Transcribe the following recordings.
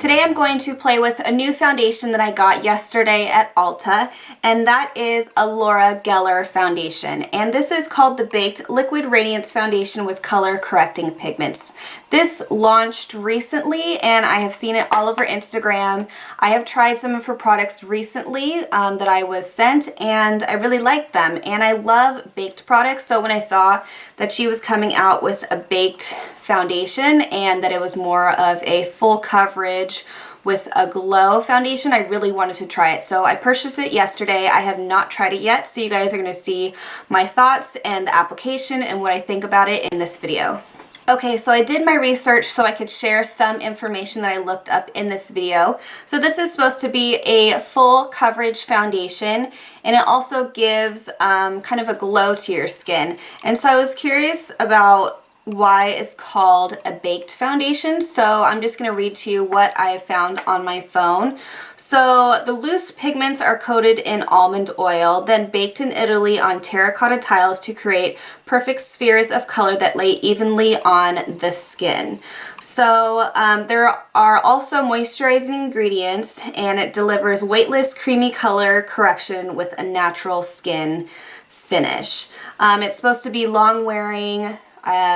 Today I'm going to play with a new foundation that I got yesterday at Ulta, and that is a Laura Geller foundation. And this is called the Baked Liquid Radiance Foundation with Color Correcting Pigments. This launched recently and I have seen it all over Instagram. I have tried some of her products recently that I was sent, and I really like them. And I love baked products, so when I saw that she was coming out with a baked foundation and that it was more of a full coverage with a glow foundation, I really wanted to try it. So I purchased it yesterday. I have not tried it yet, so you guys are going to see my thoughts and the application and what I think about it in this video. Okay, so I did my research so I could share some information that I looked up in this video. So this is supposed to be a full coverage foundation, and it also gives kind of a glow to your skin. And so I was curious about why it's called a baked foundation, so I'm just going to read to you what I found on my phone. So the loose pigments are coated in almond oil, then baked in Italy on terracotta tiles to create perfect spheres of color that lay evenly on the skin. So there are also moisturizing ingredients, and it delivers weightless, creamy color correction with a natural skin finish. It's supposed to be long wearing,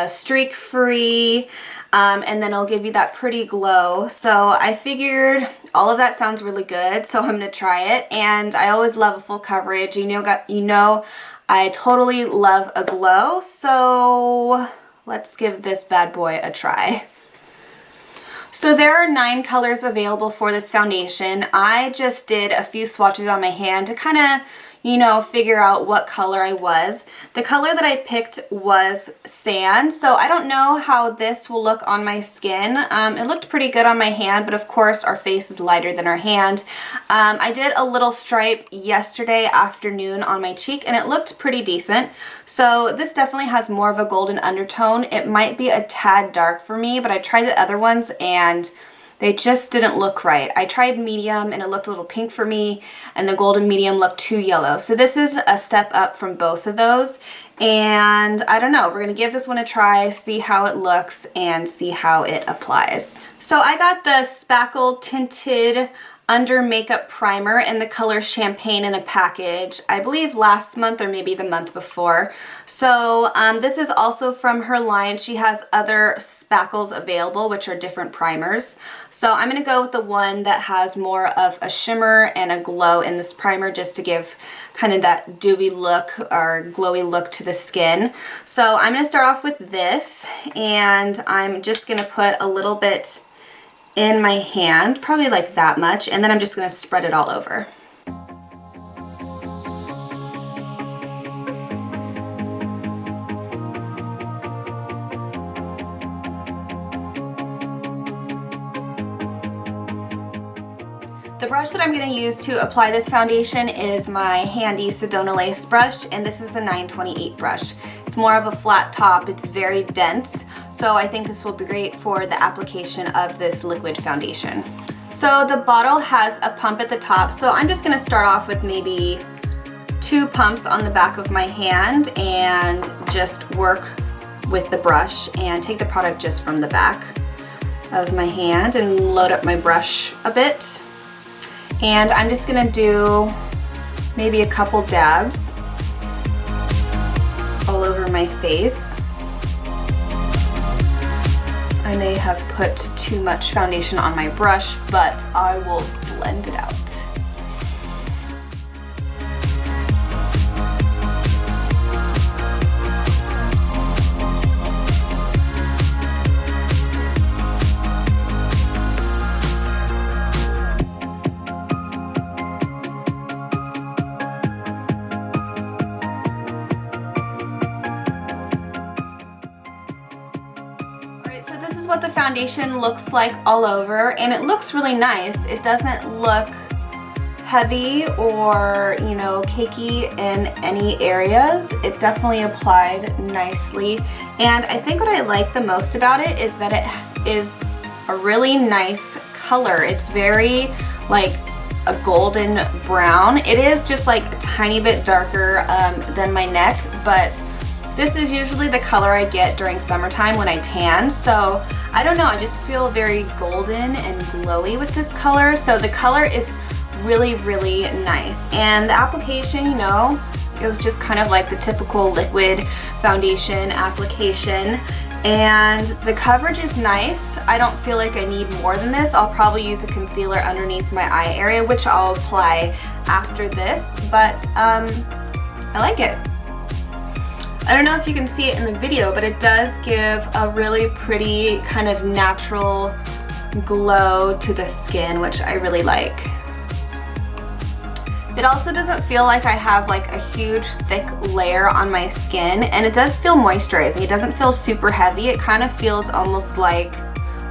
streak free, and then it'll give you that pretty glow. So I figured all of that sounds really good, so I'm gonna try it. And I always love a full coverage. You know I totally love a glow, so let's give this bad boy a try. So there are 9 colors available for this foundation. I just did a few swatches on my hand to kind of, figure out what color I was. The color that I picked was sand, so I don't know how this will look on my skin. It looked pretty good on my hand, but of course our face is lighter than our hand. I did a little stripe yesterday afternoon on my cheek, and it looked pretty decent. So this definitely has more of a golden undertone. It might be a tad dark for me, but I tried the other ones and they just didn't look right. I tried medium and it looked a little pink for me, and the golden medium looked too yellow. So this is a step up from both of those. And I don't know, we're gonna give this one a try, see how it looks, and see how it applies. So I got the Spackle Tinted Under Makeup Primer in the color Champagne in a package, I believe last month or maybe the month before. So this is also from her line. She has other spackles available, which are different primers. So I'm going to go with the one that has more of a shimmer and a glow in this primer, just to give kind of that dewy look or glowy look to the skin. So I'm going to start off with this, and I'm just going to put a little bit in my hand, probably like that much, and then I'm just going to spread it all over. The brush that I'm going to use to apply this foundation is my handy Sedona lace brush, and this is the 928 brush. It's more of a flat top, it's very dense, so I think this will be great for the application of this liquid foundation. So the bottle has a pump at the top, so I'm just going to start off with maybe 2 pumps on the back of my hand and just work with the brush and take the product just from the back of my hand and load up my brush a bit. And I'm just gonna do maybe a couple dabs all over my face. I may have put too much foundation on my brush, but I will blend it out. So this is what the foundation looks like all over, and it looks really nice. It doesn't look heavy or, cakey in any areas. It definitely applied nicely. And I think what I like the most about it is that it is a really nice color. It's very like a golden brown. It is just like a tiny bit darker than my neck, but This is usually the color I get during summertime when I tan, so I don't know, I just feel very golden and glowy with this color. So the color is really, really nice. And the application, you know, it was just kind of like the typical liquid foundation application. And the coverage is nice. I don't feel like I need more than this. I'll probably use a concealer underneath my eye area, which I'll apply after this, but I like it. I don't know if you can see it in the video, but it does give a really pretty kind of natural glow to the skin, which I really like. It also doesn't feel like I have like a huge thick layer on my skin, and it does feel moisturizing. It doesn't feel super heavy. It kind of feels almost like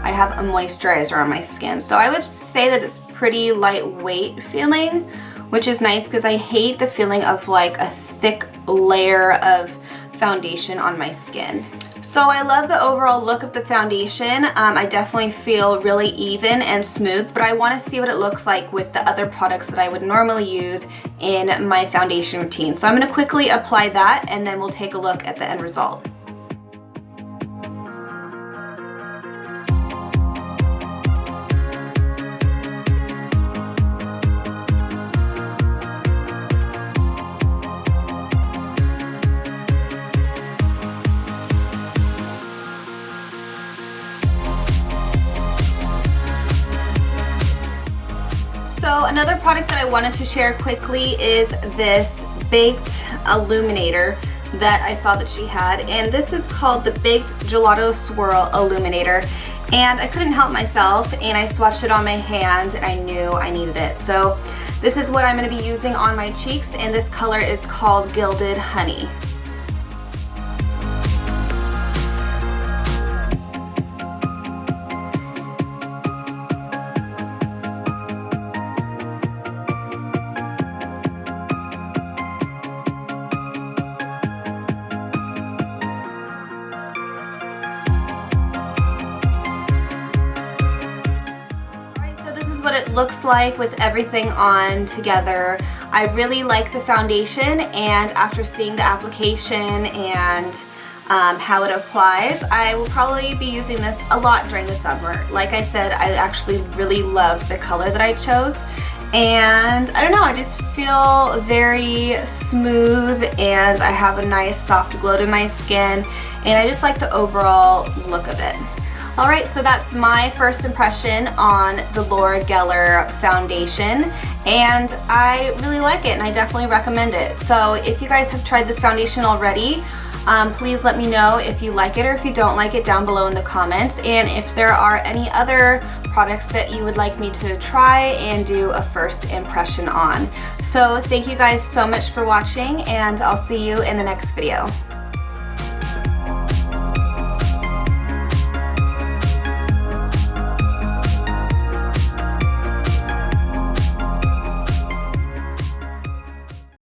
I have a moisturizer on my skin. So I would say that it's pretty lightweight feeling, which is nice because I hate the feeling of like a thick layer of foundation on my skin. So I love the overall look of the foundation. I definitely feel really even and smooth, but I want to see what it looks like with the other products that I would normally use in my foundation routine. So I'm going to quickly apply that, and then we'll take a look at the end result. So another product that I wanted to share quickly is this baked illuminator that I saw that she had, and this is called the Baked Gelato Swirl Illuminator, and I couldn't help myself and I swatched it on my hands and I knew I needed it. So this is what I'm going to be using on my cheeks, and this color is called Gilded Honey. What it looks like with everything on together. I really like the foundation, and after seeing the application and how it applies, I will probably be using this a lot during the summer. Like I said, I actually really love the color that I chose, and I don't know, I just feel very smooth and I have a nice soft glow to my skin, and I just like the overall look of it. Alright, so that's my first impression on the Laura Geller foundation, and I really like it and I definitely recommend it. So if you guys have tried this foundation already, please let me know if you like it or if you don't like it down below in the comments, and if there are any other products that you would like me to try and do a first impression on. So thank you guys so much for watching, and I'll see you in the next video.